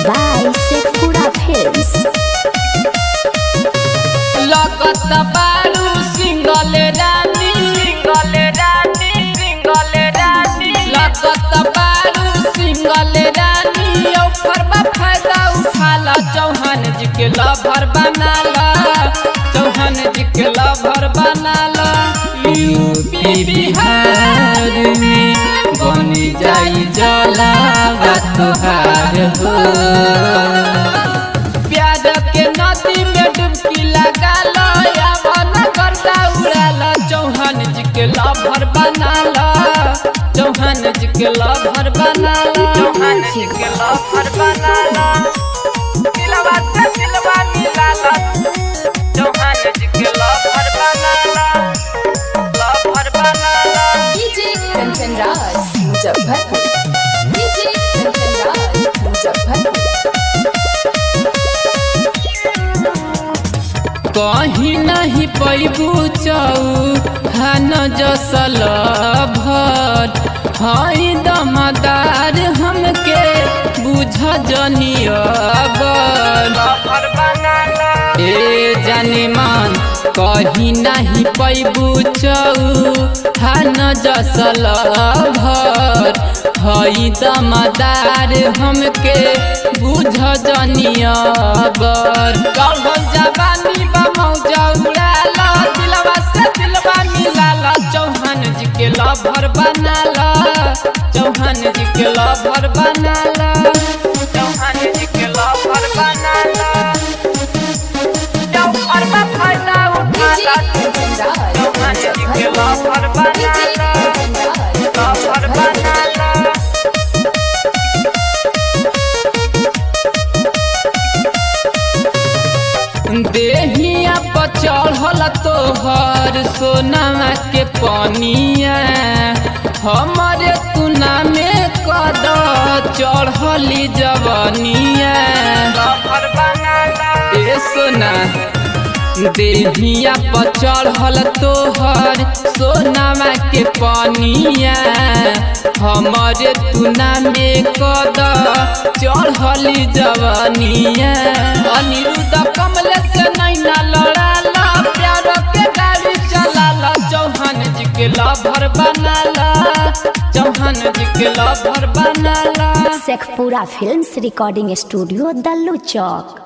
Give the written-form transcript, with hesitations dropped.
by Sekura Films. लगत बारू single रानी लगत बारू सिंगल रानी ऊपर बा फायदा उठाला चौहान जी के लवर बनाला चौहान जी के लवर बनाला यूपी बिहार में बनी जाई जलावा तुहार हो प्यार के नदी में डुबकी लगा लो या वन करता उड़ा लो चौहान जी के लवर बना लो चौहान जी के लवर बना लो चौहान जी के लवर बना लो दिलवा से दिलवा मिला लो चौहान जी के लवर बना लो लवर बना लो DJ Kanchan Raj, Muzaffarpur. DJ Kanchan Raj, Muzaffarpur. कहीं नहीं पैबू चौहान जसल भर हई दमदार हमके बुझ जनियबर ए जानी मन कहीं नहीं पैबू चौहान जसल भर हई दमदार हमके बुझ जनियबर जवानी मौजा उड़ा लो दिलवा से दिलवा मिला लो चौहान जी के लवर बना लो चौहान जी के लवर बना लो चौहान जी के लवर बना लो ऊपर में फायदा उठा DJ लो Kanchan Raj, चौहान जी के लवर Muzaffarpur. बना DJ लो Kanchan Raj, लवर बना लो देहिया पर चढ़ल तोहर सोना के पनिया हमारे तुना में कद चढ़ली जवनिया ए सोना देहिया पर चढ़ल तोहर सोनामा के पनिया हमारे तुना में कद चढ़ली जवनिया अनिरुद्ध कमल से नैना लड़ाला प्यार के गाड़ी चलाला चौहान जी के लवर बनाला चौहान जी के लवर बनाला Sekura Films Recording Studio, Dallu Chowk.